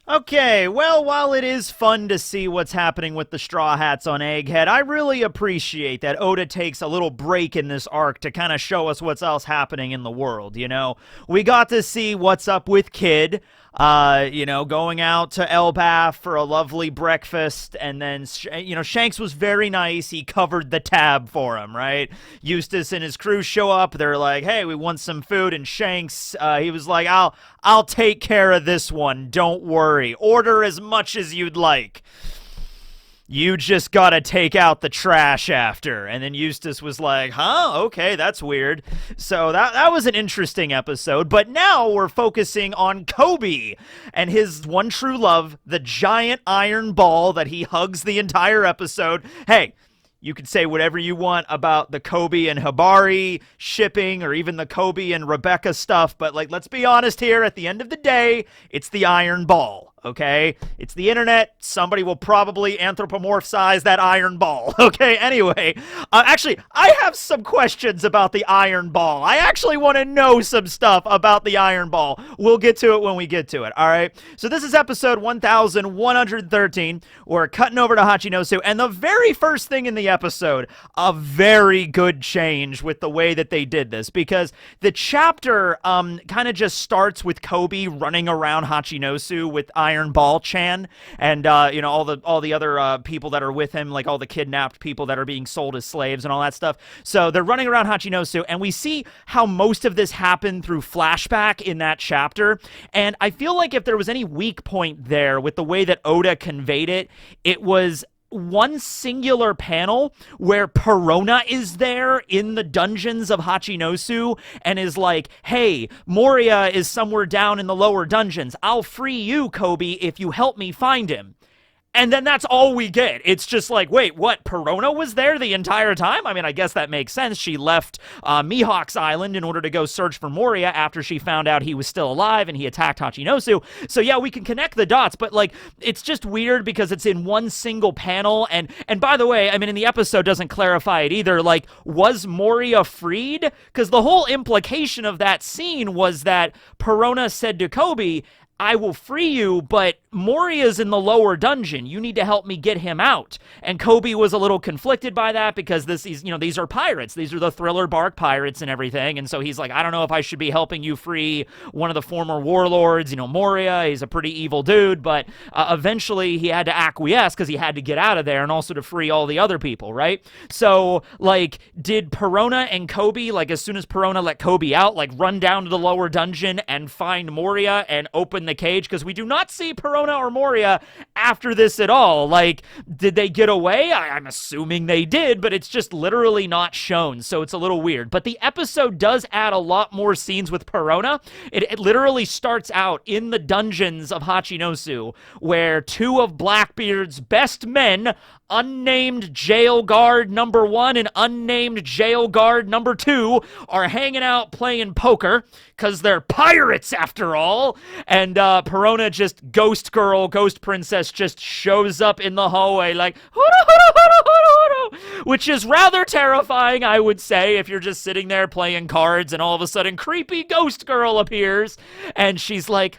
Okay, well, while it is fun to see what's happening with the Straw Hats on Egghead, I really appreciate that Oda takes a little break in this arc to kind of show us what's else happening in the world, you know? We got to see what's up with Kid, going out to Elbaf for a lovely breakfast, and then, Shanks was very nice. He covered the tab for him, right? Eustace and his crew show up. They're like, hey, we want some food, and Shanks, he was like, I'll take care of this one. Don't worry. Order as much as you'd like. You just gotta take out the trash after. And then Eustace was like, huh? Okay, that's weird. So that was an interesting episode. But now we're focusing on Koby and his one true love, the giant iron ball that he hugs the entire episode. Hey, you could say whatever you want about the Koby and Hibari shipping or even the Koby and Rebecca stuff, but let's be honest here, at the end of the day, it's the iron ball, okay? It's the internet. Somebody will probably anthropomorphize that iron ball, okay? Anyway, actually, I have some questions about the iron ball. I actually want to know some stuff about the iron ball. We'll get to it when we get to it, all right? So this is episode 1113. We're cutting over to Hachinosu, and the very first thing in the episode, a very good change with the way that they did this, because the chapter kind of just starts with Koby running around Hachinosu with Iron Ball Chan and all the other people that are with him, like all the kidnapped people that are being sold as slaves and all that stuff. So they're running around Hachinosu, and we see how most of this happened through flashback in that chapter. And I feel like if there was any weak point there with the way that Oda conveyed it, it was one singular panel where Perona is there in the dungeons of Hachinosu and is like, hey, Moria is somewhere down in the lower dungeons. I'll free you, Koby, if you help me find him. And then that's all we get. It's just like, wait, what? Perona was there the entire time? I mean, I guess that makes sense. She left Mihawk's Island in order to go search for Moria after she found out he was still alive and he attacked Hachinosu. So yeah, we can connect the dots, but it's just weird because it's in one single panel. And by the way, I mean, in the episode doesn't clarify it either. Was Moria freed? Because the whole implication of that scene was that Perona said to Koby, I will free you, but Moria's in the lower dungeon. You need to help me get him out. And Koby was a little conflicted by that because these are pirates. These are the Thriller Bark pirates and everything. And so he's like, I don't know if I should be helping you free one of the former warlords, Moria. He's a pretty evil dude, but eventually he had to acquiesce because he had to get out of there and also to free all the other people, right? So, did Perona and Koby, as soon as Perona let Koby out, run down to the lower dungeon and find Moria and open the cage? Because we do not see Perona or Moria after this at all. Did they get away? I'm assuming they did, but it's just literally not shown, so it's a little weird. But the episode does add a lot more scenes with Perona. It literally starts out in the dungeons of Hachinosu, where two of Blackbeard's best men, unnamed jail guard number 1 and unnamed jail guard number 2, are hanging out playing poker because they're pirates after all. And Perona, just ghost princess, just shows up in the hallway like, which is rather terrifying, I would say, if you're just sitting there playing cards and all of a sudden creepy ghost girl appears and she's like,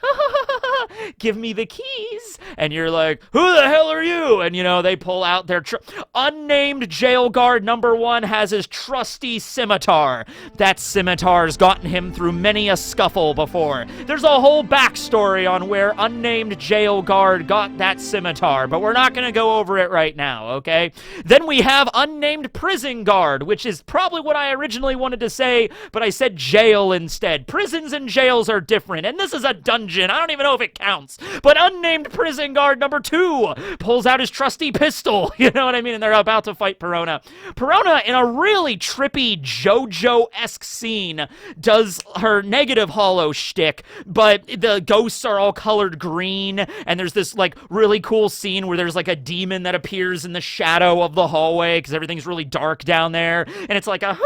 give me the keys. And you're like, who the hell are you? And, they pull out their unnamed jail guard number 1 has his trusty scimitar. That scimitar's gotten him through many a scuffle before. There's a whole backstory on where unnamed jail guard got that scimitar, but we're not going to go over it right now, okay? Then we have unnamed prison guard, which is probably what I originally wanted to say, but I said jail instead. Prisons and jails are different, and this is a dungeon. I don't even know if it counts. But unnamed prison guard number 2 pulls out his trusty pistol, you know what I mean? And they're about to fight Perona. Perona, in a really trippy JoJo-esque scene, does her negative hollow shtick, but the ghosts are all colored green, and there's this really cool scene where there's a demon that appears in the shadow of the hallway because everything's really dark down there, and it's like a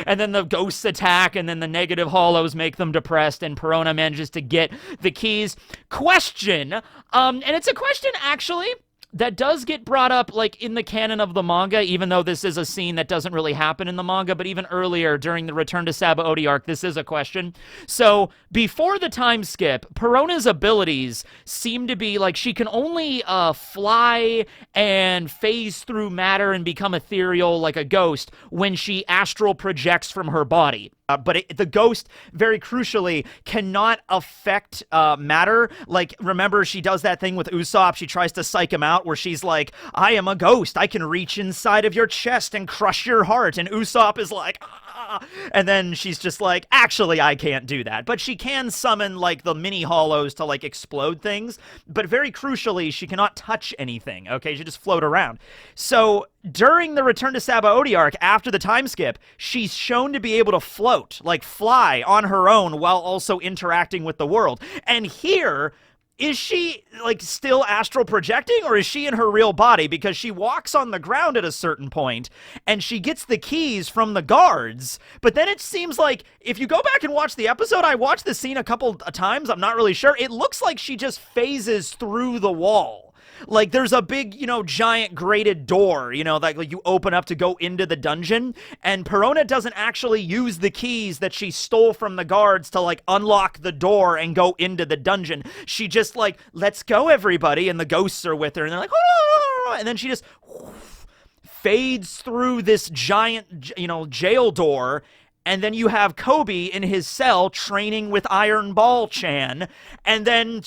and then the ghosts attack, and then the negative hollows make them depressed, and Perona manages to get the keys. Question, and it's a question actually that does get brought up, like, in the canon of the manga, even though this is a scene that doesn't really happen in the manga, but even earlier, during the Return to Sabaody arc, this is a question. So, before the time skip, Perona's abilities seem to be, like, she can only fly and phase through matter and become ethereal like a ghost when she astral projects from her body. But the ghost, very crucially, cannot affect matter. Like, remember, she does that thing with Usopp. She tries to psych him out where she's like, I am a ghost. I can reach inside of your chest and crush your heart. And Usopp is like, ah. And then she's just like, actually, I can't do that. But she can summon, like, the mini hollows to, like, explode things. But very crucially, she cannot touch anything, okay? She just float around. So during the Return to Sabaody arc, after the time skip, she's shown to be able to float, like fly on her own while also interacting with the world. And here, is she, like, still astral projecting, or is she in her real body? Because she walks on the ground at a certain point, and she gets the keys from the guards, but then it seems like, if you go back and watch the episode, I watched the scene a couple of times, I'm not really sure, it looks like she just phases through the wall. Like, there's a big, you know, giant grated door, you know, like you open up to go into the dungeon, and Perona doesn't actually use the keys that she stole from the guards to, like, unlock the door and go into the dungeon. She just, like, let's go, everybody, and the ghosts are with her, and they're like, oh, and then she just fades through this giant, you know, jail door. And then you have Koby in his cell training with Iron Ball Chan, and then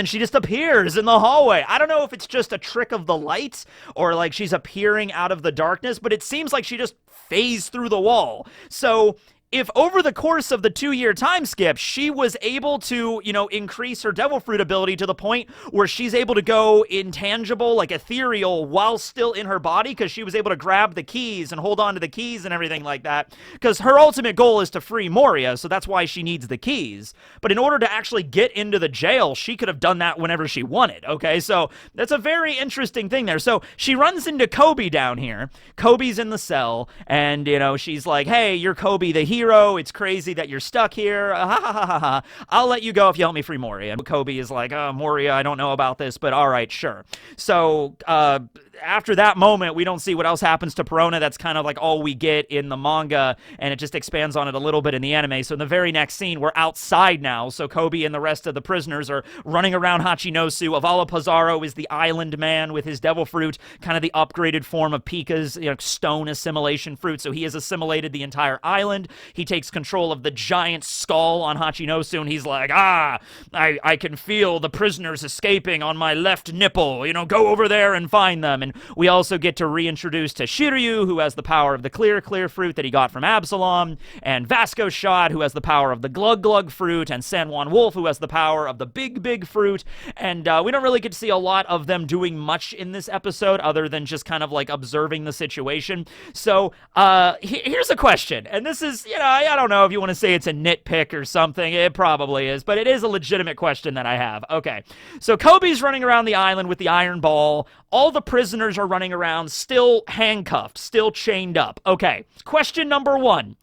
she just appears in the hallway. I don't know if it's just a trick of the light or, like, she's appearing out of the darkness, but it seems like she just phased through the wall. So if over the course of the 2-year time skip, she was able to, you know, increase her devil fruit ability to the point where she's able to go intangible, like ethereal, while still in her body, because she was able to grab the keys and hold on to the keys and everything like that, because her ultimate goal is to free Moria, so that's why she needs the keys. But in order to actually get into the jail, she could have done that whenever she wanted, okay? So that's a very interesting thing there. So she runs into Koby down here. Koby's in the cell, and, you know, she's like, hey, you're Koby the hero. It's crazy that you're stuck here. I'll let you go if you help me free Moria. And Koby is like, oh, Moria, I don't know about this, but all right, sure. So after that moment, we don't see what else happens to Perona. That's kind of like all we get in the manga, and it just expands on it a little bit in the anime. So in the very next scene, we're outside now. So Koby and the rest of the prisoners are running around Hachinosu. Avala Pizarro is the island man with his devil fruit, kind of the upgraded form of Pika's, you know, stone assimilation fruit. So he has assimilated the entire island. He takes control of the giant skull on Hachinosu, and he's like, I can feel the prisoners escaping on my left nipple. You know, go over there and find them. And we also get to reintroduce to Shiryu, who has the power of the clear fruit that he got from Absalom, and Vasco Shot, who has the power of the glug fruit, and San Juan Wolf, who has the power of the big fruit. And we don't really get to see a lot of them doing much in this episode other than just kind of like observing the situation. So here's a question, and this is, you know, I don't know if you want to say it's a nitpick or something. It probably is, but it is a legitimate question that I have. Okay, so Koby's running around the island with the iron ball. All the prisoners are running around still handcuffed, still chained up. Okay, question number 1.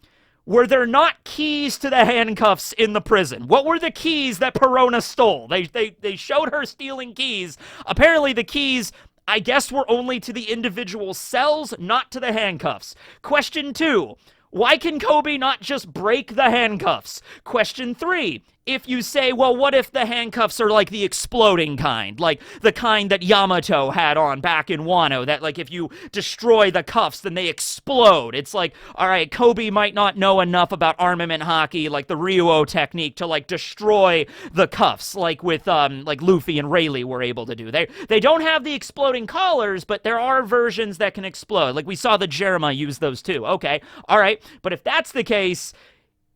Were there not keys to the handcuffs in the prison? What were the keys that Perona stole? They showed her stealing keys. Apparently the keys, I guess, were only to the individual cells, not to the handcuffs. Question 2. Why can Koby not just break the handcuffs? Question 3. If you say, well, what if the handcuffs are like the exploding kind, like the kind that Yamato had on back in Wano, that like if you destroy the cuffs, then they explode. It's like, all right, Koby might not know enough about armament hockey, like the Ryuo technique, to like destroy the cuffs, like with like Luffy and Rayleigh were able to do. They don't have the exploding collars, but there are versions that can explode. Like we saw the Jerema use those too. Okay, all right, but if that's the case,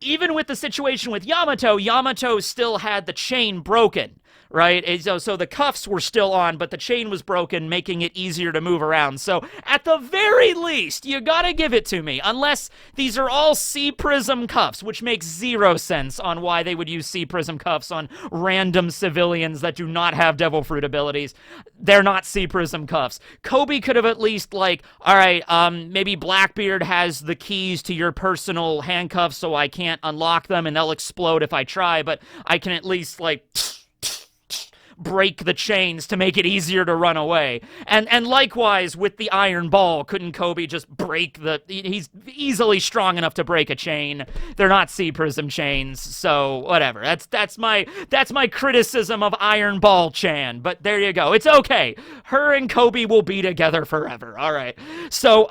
even with the situation with Yamato still had the chain broken, right? So the cuffs were still on, but the chain was broken, making it easier to move around. So at the very least, you gotta give it to me, unless these are all C-Prism cuffs, which makes 0 sense on why they would use C-Prism cuffs on random civilians that do not have Devil Fruit abilities. They're not C-Prism cuffs. Koby could have at least, like, all right, maybe Blackbeard has the keys to your personal handcuffs, so I can't unlock them, and they'll explode if I try, but I can at least, like, break the chains to make it easier to run away? And likewise with the iron ball, couldn't Koby just break he's easily strong enough to break a chain. They're not sea prism chains, so whatever. That's my criticism of Iron Ball Chan, but there you go. It's okay. Her and Koby will be together forever. All right. So,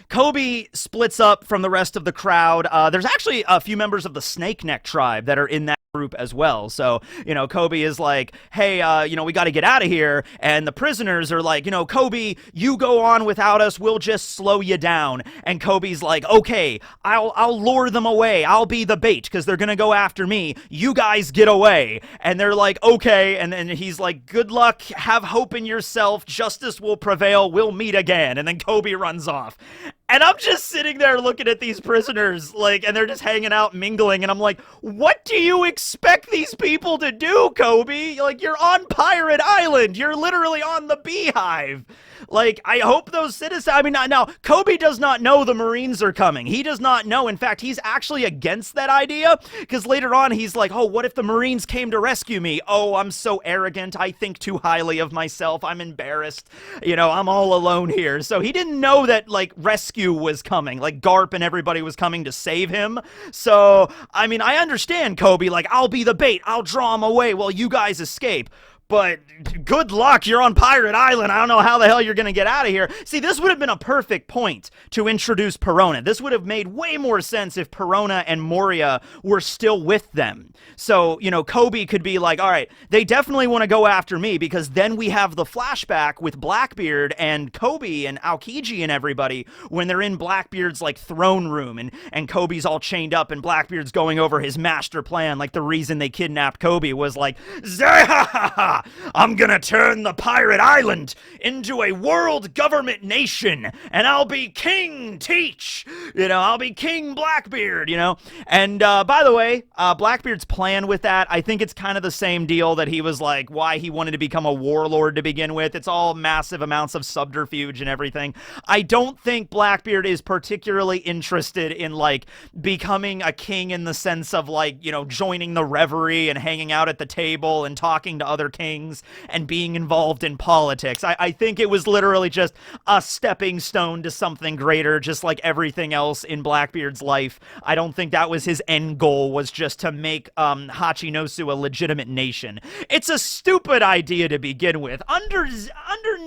Koby splits up from the rest of the crowd. There's actually a few members of the Snake Neck tribe that are in that group as well. So, Koby is like, hey, we got to get out of here. And the prisoners are like, Koby, you go on without us. We'll just slow you down. And Koby's like, okay, I'll lure them away. I'll be the bait because they're going to go after me. You guys get away. And they're like, okay. And then he's like, good luck. Have hope in yourself. Justice will prevail. We'll meet again. And then Koby runs off. And I'm just sitting there looking at these prisoners, and they're just hanging out, mingling, and I'm like, what do you expect these people to do, Koby? You're on Pirate Island. You're literally on the Beehive. I hope those citizens... now, Koby does not know the Marines are coming. He does not know. In fact, he's actually against that idea, because later on, he's like, oh, what if the Marines came to rescue me? Oh, I'm so arrogant. I think too highly of myself. I'm embarrassed. I'm all alone here. So he didn't know that, rescue was coming. Garp and everybody was coming to save him. So, I understand, Koby. I'll be the bait. I'll draw him away while you guys escape. But good luck, you're on Pirate Island. I don't know how the hell you're going to get out of here. See, this would have been a perfect point to introduce Perona. This would have made way more sense if Perona and Moria were still with them. So, Koby could be like, all right, they definitely want to go after me because then we have the flashback with Blackbeard and Koby and Aokiji and everybody when they're in Blackbeard's, throne room and Koby's all chained up and Blackbeard's going over his master plan. The reason they kidnapped Koby was Zahahaha! I'm gonna turn the Pirate Island into a world government nation, and I'll be King Teach. I'll be King Blackbeard, And by the way, Blackbeard's plan with that, I think it's kind of the same deal that he was why he wanted to become a warlord to begin with. It's all massive amounts of subterfuge and everything. I don't think Blackbeard is particularly interested in, becoming a king in the sense of, joining the reverie and hanging out at the table and talking to other kings and being involved in politics. I think it was literally just a stepping stone to something greater, just like everything else in Blackbeard's life. I don't think that was his end goal, was just to make Hachinosu a legitimate nation. It's a stupid idea to begin with. Under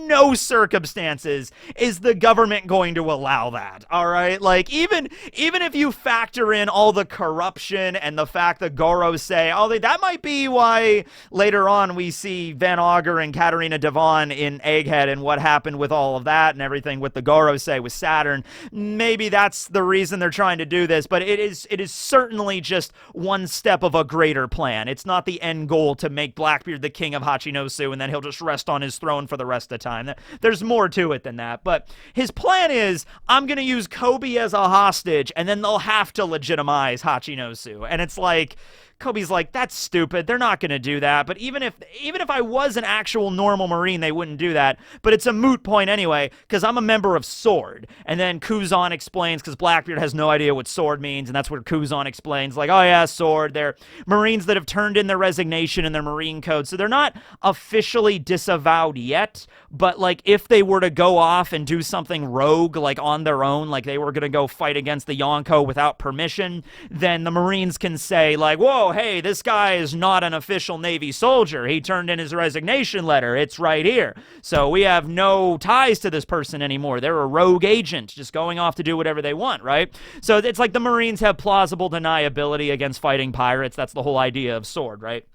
no circumstances is the government going to allow that, all right? Even if you factor in all the corruption and the fact that Goro say, oh, that might be why later on we see Van Augur and Katarina Devon in Egghead and what happened with all of that and everything with the Gorosei with Saturn. Maybe that's the reason they're trying to do this, but it is certainly just one step of a greater plan. It's not the end goal to make Blackbeard the king of Hachinosu and then he'll just rest on his throne for the rest of the time. There's more to it than that, but his plan is, I'm going to use Koby as a hostage and then they'll have to legitimize Hachinosu. And it's Koby's that's stupid. They're not going to do that. But even if I was an actual normal Marine, they wouldn't do that. But it's a moot point anyway, because I'm a member of Sword. And then Kuzan explains, because Blackbeard has no idea what Sword means, and that's where Kuzan explains, oh yeah, Sword. They're Marines that have turned in their resignation and their Marine code. So they're not officially disavowed yet. But if they were to go off and do something rogue, on their own, they were going to go fight against the Yonko without permission, then the Marines can say, whoa, hey, this guy is not an official Navy soldier. He turned in his resignation letter. It's right here. So we have no ties to this person anymore. They're a rogue agent just going off to do whatever they want, right? So it's the Marines have plausible deniability against fighting pirates. That's the whole idea of Sword, right?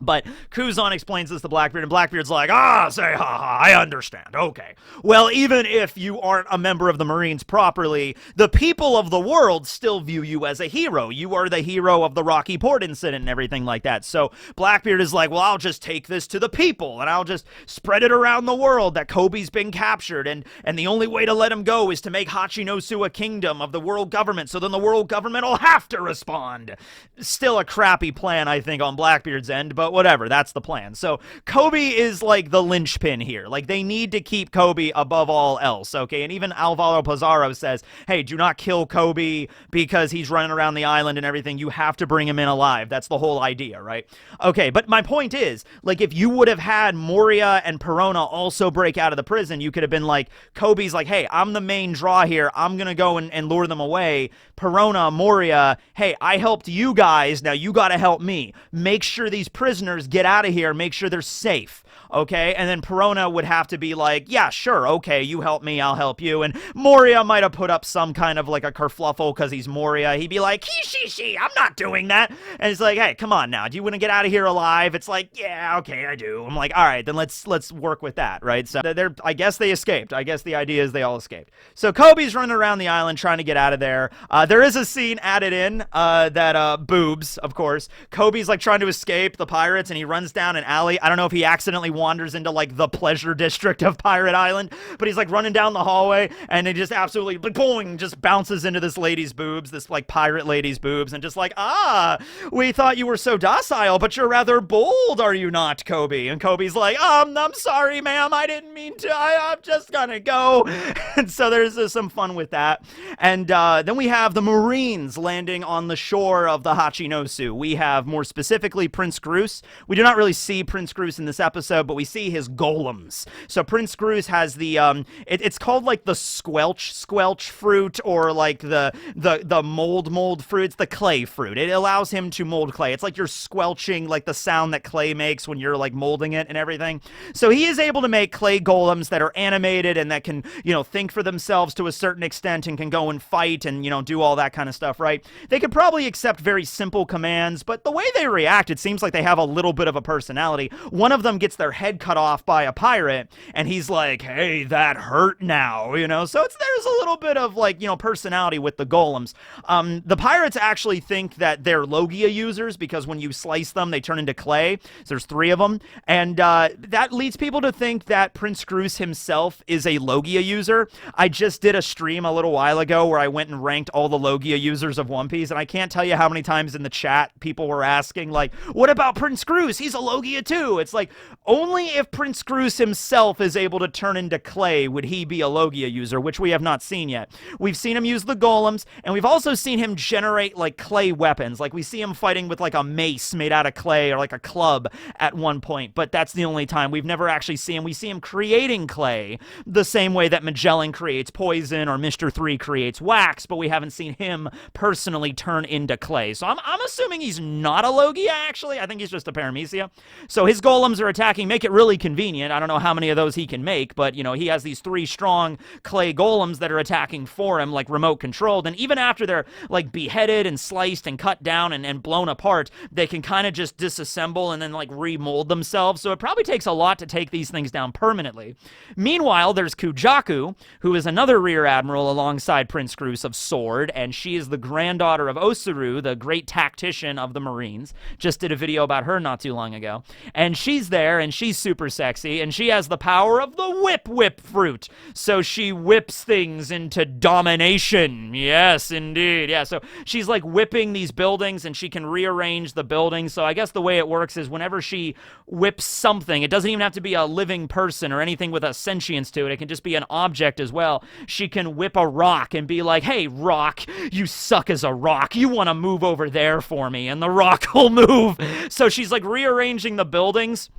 But Kuzan explains this to Blackbeard, and Blackbeard's like, say ha, I understand. Okay. Well, even if you aren't a member of the Marines properly, the people of the world still view you as a hero. You are the hero of the Rocky Port incident and everything like that. So Blackbeard is like, well, I'll just take this to the people, and I'll just spread it around the world that Koby's been captured, and the only way to let him go is to make Hachinosu a kingdom of the world government, so then the world government will have to respond. Still a crappy plan, I think, on Blackbeard's end, but but whatever, that's the plan. So Koby is like the linchpin here. Like, they need to keep Koby above all else, okay? And even Alvaro Pizarro says, hey, do not kill Koby because he's running around the island and everything. You have to bring him in alive. That's the whole idea, right? Okay, but my point is, like, if you would have had Moria and Perona also break out of the prison, you could have been like, Koby's like, hey, I'm the main draw here. I'm going to go and lure them away. Perona, Moria, hey, I helped you guys. Now you got to help me. Make sure these prisoners get out of here. Make sure they're safe. Okay, and then Perona would have to be like, yeah, sure, okay, you help me, I'll help you. And Moria might have put up some kind of like a kerfluffle because he's Moria. He'd be like, he, I'm not doing that. And it's like, hey, come on now, do you want to get out of here alive? It's like, yeah, okay, I do. I'm like, all right, then let's work with that, right? So I guess they escaped. I guess the idea is they all escaped. So Koby's running around the island trying to get out of there. There is a scene added in that boobs, of course. Koby's like trying to escape the pirates, and he runs down an alley. I don't know if he accidentally wanders into like the pleasure district of Pirate Island, but he's like running down the hallway, and he just absolutely boing, just bounces into this lady's boobs, this like pirate lady's boobs, and just like, we thought you were so docile, but you're rather bold, are you not, Koby? And Koby's like, I'm sorry, ma'am, I didn't mean to, I'm just gonna go. And so there's some fun with that. And then we have the Marines landing on the shore of the Hachinosu. We have, more specifically, Prince Groose. We do not really see Prince Groose in this episode, but we see his golems. So Prince Groose has the it's called like the squelch fruit, or like the mold fruit. It's the clay fruit. It allows him to mold clay. It's like you're squelching, like the sound that clay makes when you're like molding it and everything. So he is able to make clay golems that are animated and that can, think for themselves to a certain extent and can go and fight and, do all that kind of stuff, right? They could probably accept very simple commands, but the way they react, it seems like they have a little bit of a personality. One of them gets their head cut off by a pirate, and he's like, hey, that hurt now, so there's a little bit of like, personality with the golems. The pirates actually think that they're Logia users because when you slice them, they turn into clay. So there's 3 of them, and that leads people to think that Prince Groose himself is a Logia user. I just did a stream a little while ago where I went and ranked all the Logia users of One Piece, and I can't tell you how many times in the chat people were asking, like, what about Prince Groose? He's a Logia too. It's like, only if Prince Groose himself is able to turn into clay would he be a Logia user, which we have not seen yet. We've seen him use the golems, and we've also seen him generate like clay weapons. Like we see him fighting with like a mace made out of clay or like a club at one point, but that's the only time. We've never actually seen him. We see him creating clay the same way that Magellan creates poison or Mr. 3 creates wax, but we haven't seen him personally turn into clay. So I'm assuming he's not a Logia, actually. I think he's just a Paramecia. So his golems are attacking, make it really convenient. I don't know how many of those he can make, but, he has these 3 strong clay golems that are attacking for him, like remote controlled, and even after they're, like, beheaded and sliced and cut down and blown apart, they can kind of just disassemble and then, like, remold themselves, so it probably takes a lot to take these things down permanently. Meanwhile, there's Kujaku, who is another Rear Admiral alongside Prince Groose of Sword, and she is the granddaughter of Osuru, the great tactician of the Marines. Just did a video about her not too long ago. And she's there, and she's super sexy, and she has the power of the whip fruit. So she whips things into domination. Yes, indeed. Yeah, so she's like whipping these buildings, and she can rearrange the buildings. So I guess the way it works is whenever she whips something, it doesn't even have to be a living person or anything with a sentience to it. It can just be an object as well. She can whip a rock and be like, hey, rock, you suck as a rock. You want to move over there for me, and the rock will move. So she's like rearranging the buildings,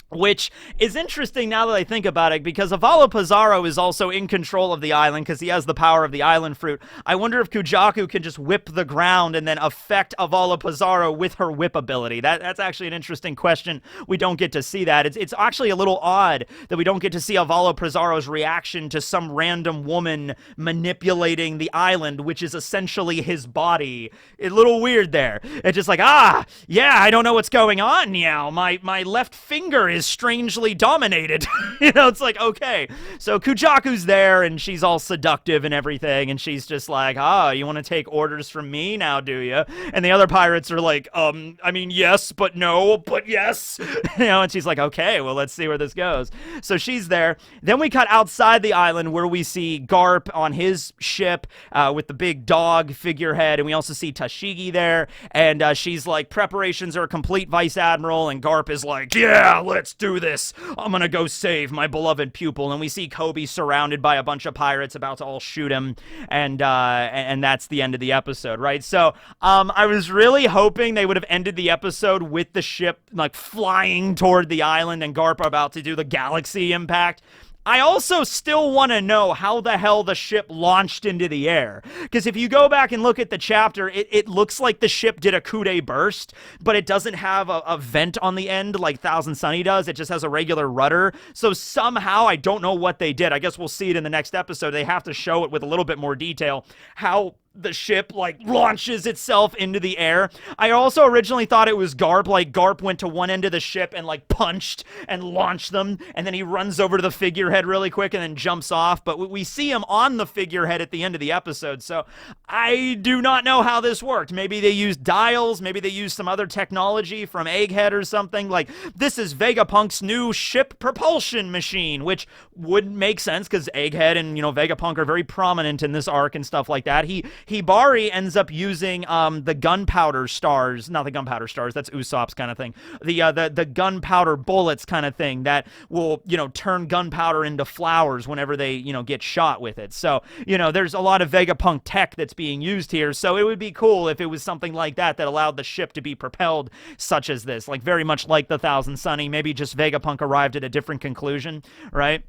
which is interesting now that I think about it, because Avalo Pizarro is also in control of the island because he has the power of the island fruit. I wonder if Kujaku can just whip the ground and then affect Avalo Pizarro with her whip ability. That's actually an interesting question. We don't get to see that. It's actually a little odd that we don't get to see Avalo Pizarro's reaction to some random woman manipulating the island, which is essentially his body. It's a little weird there. It's just like, yeah, I don't know what's going on now. My left finger is strangely dominated. You know, it's like, okay. So Kujaku's there, and she's all seductive and everything, and she's just like, you want to take orders from me now, do you? And the other pirates are like, I mean, yes, but no, but yes. You know, and she's like, okay, well, let's see where this goes. So she's there. Then we cut outside the island where we see Garp on his ship with the big dog figurehead, and we also see Tashigi there, and she's like, preparations are complete, Vice Admiral, and Garp is like, yeah, let's do this. I'm gonna go save my beloved pupil. And we see Koby surrounded by a bunch of pirates about to all shoot him, and that's the end of the episode, right? So I was really hoping they would have ended the episode with the ship like flying toward the island and Garp about to do the galaxy impact. I also still want to know how the hell the ship launched into the air. Because if you go back and look at the chapter, it looks like the ship did a coup de burst, but it doesn't have a vent on the end like Thousand Sunny does. It just has a regular rudder. So somehow, I don't know what they did. I guess we'll see it in the next episode. They have to show it with a little bit more detail, how the ship like launches itself into the air. I also originally thought it was Garp, like Garp went to one end of the ship and like punched and launched them, and then he runs over to the figurehead really quick and then jumps off, but we see him on the figurehead at the end of the episode. So I do not know how this worked. Maybe they used dials, maybe they used some other technology from Egghead or something. Like, this is Vegapunk's new ship propulsion machine, which would make sense because Egghead and, you know, Vegapunk are very prominent in this arc and stuff like that. Hibari ends up using the gunpowder stars, not the gunpowder stars, that's Usopp's kind of thing. The gunpowder bullets kind of thing that will, you know, turn gunpowder into flowers whenever they, you know, get shot with it. So, you know, there's a lot of Vegapunk tech that's being used here. So it would be cool if it was something like that allowed the ship to be propelled such as this, like very much like the Thousand Sunny. Maybe just Vegapunk arrived at a different conclusion, right?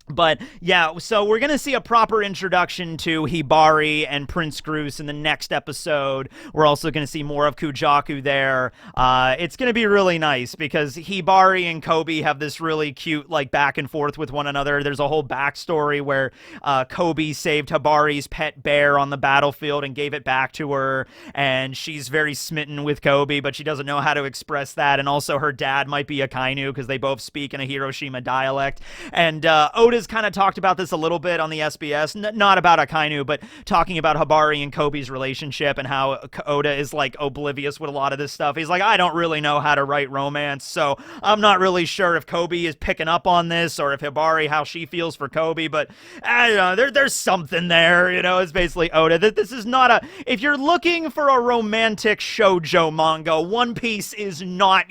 But yeah, so we're going to see a proper introduction to Hibari and Prince Groose in the next episode. We're also going to see more of Kujaku there. It's going to be really nice because Hibari and Koby have this really cute like back and forth with one another. There's a whole backstory where Koby saved Hibari's pet bear on the battlefield and gave it back to her, and she's very smitten with Koby, but she doesn't know how to express that. And also her dad might be a Kainu because they both speak in a Hiroshima dialect. And Oda's kind of talked about this a little bit on the SBS, not about Akainu, but talking about Hibari and Koby's relationship and how Oda is like oblivious with a lot of this stuff. He's like, I don't really know how to write romance, so I'm not really sure if Koby is picking up on this or if Hibari, how she feels for Koby, but I don't know, there's something there, you know. It's basically Oda. This is not a, if you're looking for a romantic shoujo manga, One Piece is not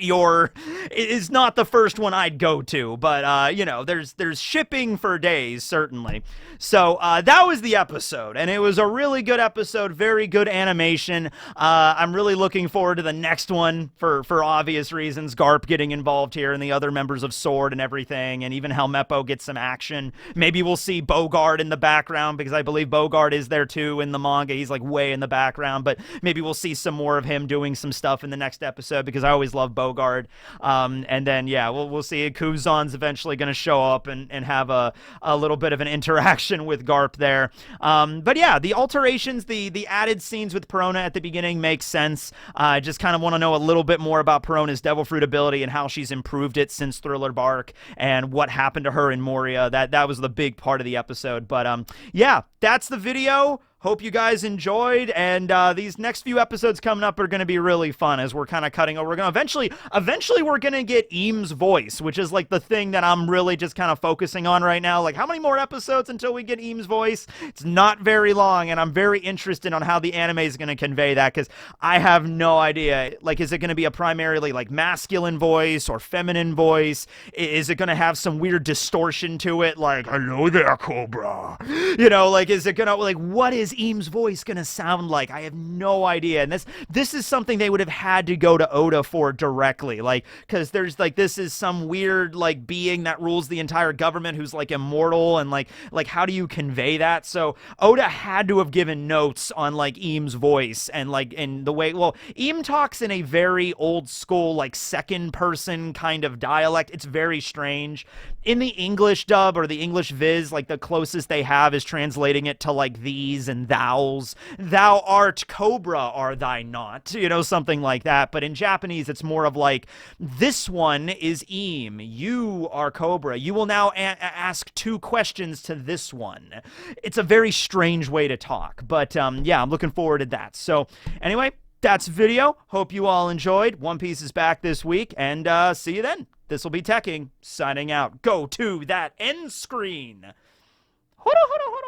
the first one I'd go to, but you know, there's shipping for days, certainly. So that was the episode, and it was a really good episode, very good animation. I'm really looking forward to the next one for obvious reasons. Garp getting involved here and the other members of Sword and everything, and even Helmeppo gets some action. Maybe we'll see Bogard in the background because I believe Bogard is there too in the manga. He's like way in the background, but maybe we'll see some more of him doing some stuff in the next episode because I always love Bogard. And then yeah, we'll see Kuzan's eventually going to show up and have a little bit of an interaction with Garp there. But yeah, the alterations, the added scenes with Perona at the beginning make sense. I just kind of want to know a little bit more about Perona's Devil Fruit ability and how she's improved it since Thriller Bark and what happened to her in Moria. That was the big part of the episode. But yeah, that's the video. Hope you guys enjoyed, and these next few episodes coming up are going to be really fun as we're kind of cutting over. We're going to eventually we're going to get Eam's voice, which is like the thing that I'm really just kind of focusing on right now. Like, how many more episodes until we get Eam's voice? It's not very long, and I'm very interested on how the anime is going to convey that because I have no idea. Like, is it going to be a primarily like masculine voice or feminine voice? Is it going to have some weird distortion to it? Like, hello there, Cobra. You know, like, is it going to, like, what is Eam's voice gonna sound like? I have no idea. And this is something they would have had to go to Oda for directly, like, because there's like, this is some weird like being that rules the entire government who's like immortal, and like how do you convey that? So Oda had to have given notes on like Eam's voice and like in the way, well, Eam talks in a very old school like second person kind of dialect. It's very strange. In the English dub or the English viz, like the closest they have is translating it to like these and and thous. Thou art cobra, are thy not? You know, something like that. But in Japanese, it's more of like, this one is Eam. You are cobra. You will now ask 2 questions to this one. It's a very strange way to talk. But yeah, I'm looking forward to that. So anyway, that's video. Hope you all enjoyed. One Piece is back this week, and see you then. This will be Teching, signing out. Go to that end screen. Hodo, hodo, hodo.